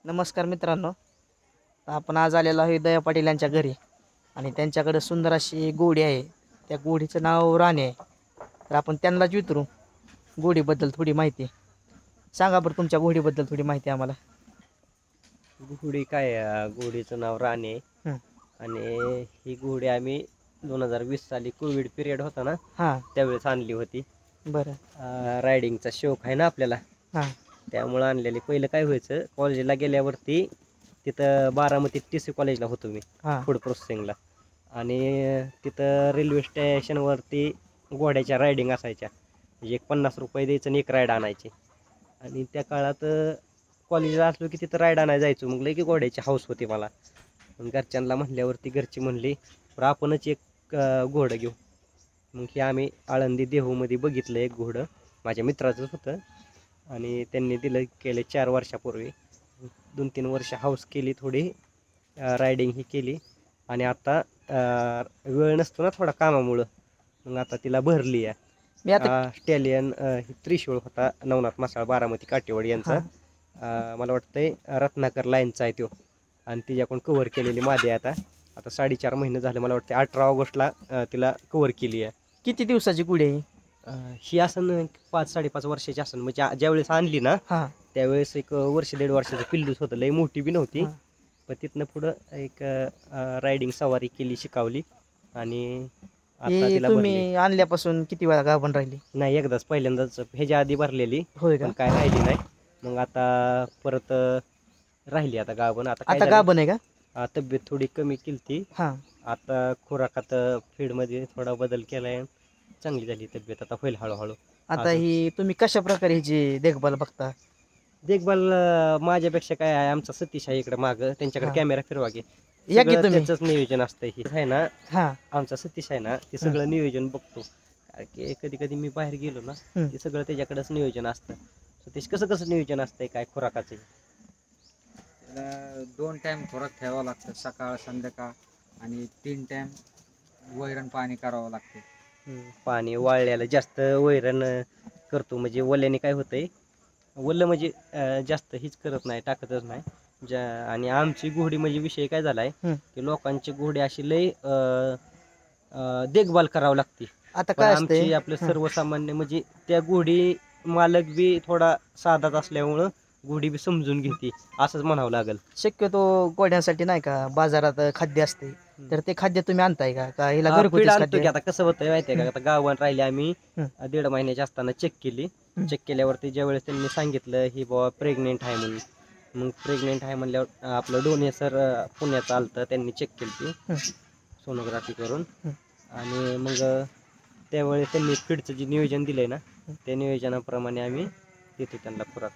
नमस्कार मित्रांनो. आपण आज आलेलो आहे दया पाटील यांच्या घरी आणि त्यांच्याकडे सुंदर अशी गोडी आहे. त्या गोडीचं नाव राणे आहे. तर आपण त्यांनाच विचारू गोडीबद्दल थोडी माहिती. सांगा बरं तुमच्या गोडीबद्दल थोडी माहिती आम्हाला. घोडी काय घोडीचं नाव राणे आहे. हं. आणि ही घोडी आम्ही 2020 साली कोविड पिरियड होता ना, हां. त्यावेळेस आणली होती. बरं. रायडिंगचा शौक आहे ना आपल्याला, हां. त्यामुळं आणलेली. पहिलं काय व्हायचं, कॉलेजला गेल्यावरती तिथं बारामती TC कॉलेजला होतो मी, हां. फूड प्रोसेसिंगला. आणि तिथं रेल्वे स्टेशनवरती घोड्याच्या रायडिंग असायच्या. म्हणजे एक 50 रुपये द्यायचं आणि एक राईड आणायची. आणि त्या काळात कॉलेजला असलो की तिथं राईड आणायला जायचो. मग लई की घोड्याची हौस होती मला. मग घरच्यांना म्हणल्यावरती घरची म्हणली तर आपणच एक घोडं घेऊ. मग हे आम्ही आळंदी देहूमध्ये बघितलं एक घोडं, माझ्या मित्राचंच होतं. आणि त्यांनी दिलं केले 4 वर्षापूर्वी. 2-3 वर्ष हौस केली थोडी, रायडिंग ही केली. आणि आता वेळ नसतो ना थोडा कामामुळं, मग आता तिला भरली आहे. मी आता स्टॅलियन त्रिशूळ होता, नवनाथ मासाळ बारामती काटेवाडी यांचा. मला वाटतंय रत्नाकर लाईनचा आहे तो. आणि तिच्याकडून कव्हर केलेली मादी आहे. आता 4.5 महिने झाले, मला वाटतं 18 ऑगस्टला तिला कव्हर केली आहे. किती दिवसाची गोडी आहे? ही असं 5-5.5 वर्षाची असेल. म्हणजे ज्यावेळेस आणली ना हां. त्यावेळेस एक वर्ष 1.5 वर्षाचं पिल्लूच होतं, लई मोठी बी नव्हती. हां. पण तिथनं पुढं एक रायडिंग सवारी केली, शिकवली. आणि आता ही तिला भरली. तुम्ही आणल्यापासून किती वेळा गाभण राहिली? नाही, एकदाच पहिल्यांदाच ह्याच्या आधी भरलेली, होय का? पण काय राहिली नाही. मग आता परत राहिली आता गाभण. आता काय आता झालं, गाभण आहे का? तब्येत थोडी कमी केली. हां. आता खुराकात फीडमध्ये थोडा बदल केलाय, चांगली झाली तब्येत. आता होईल हळूहळू. आता ही तुम्ही कशा प्रकारे हिची देखभाल बघता? देखभाल माझ्यापेक्षा काय आहे, आमचा सतीश आहे इकडे मागं, त्यांच्याकडे हां. कॅमेरा फिरवा घे. या की सगळं तुम्ही. त्याचंच नियोजन असतं. हे आहे ना, हां. आमचा सतीश आहे ना, ते सगळं नियोजन बघतो. कारण की कधी कधी मी बाहेर गेलो ना, हं. ते सगळं त्याच्याकडेच नियोजन असतं. सतीश कसं कसं नियोजन असतंय काय खुराकाचं? त्याला 2 टाइम खुराक ठेवावं लागतं, सकाळ संध्याकाळ. आणि 3 टाइम वैरण पाणी करावं लागते. पाणी वाळल्याला जास्त वैरण करतो. म्हणजे वल्याने काय होतंय, वल्ल म्हणजे जास्त हीच करत नाही, टाकतच नाही. आणि आमची घोडी म्हणजे विषय काय झालाय, हं. की लोकांची घोडी अशी लई देखभाल करावं लागते. आता पण काय असते? आमची आपलं सर्वसामान्य म्हणजे त्या घोडी मालक बी थोडा साधाच असल्यामुळं घोडी बी समजून घेते, असंच म्हणावं लागेल. शक्यतो गोड्यांसाठी नाही का बाजारात खाद्य असते, तर ते खाद्य तुम्ही आणताय का हिला फीड घरगुतीच आणतो खाद्य? की. आता कसं होतंय माहितीये का, आता गावात राहिले आम्ही हं. 1.5 महिन्याची असताना चेक केली. हं. चेक केल्यावरती ज्यावेळेस त्यांनी सांगितलं ही बाबा प्रेग्नेंट आहे म्हणून, मग प्रेग्नेंट आहे म्हणल्यावर आपलं डोने सर पुण्याचं आलतं, त्यांनी चेक केली हं. सोनोग्राफी करून. हं. आणि मग त्यावेळेस त्यांनी फीडचं जे नियोजन दिलंय ना, त्या नियोजनाप्रमाणे आम्ही देतो त्यांना खुराक.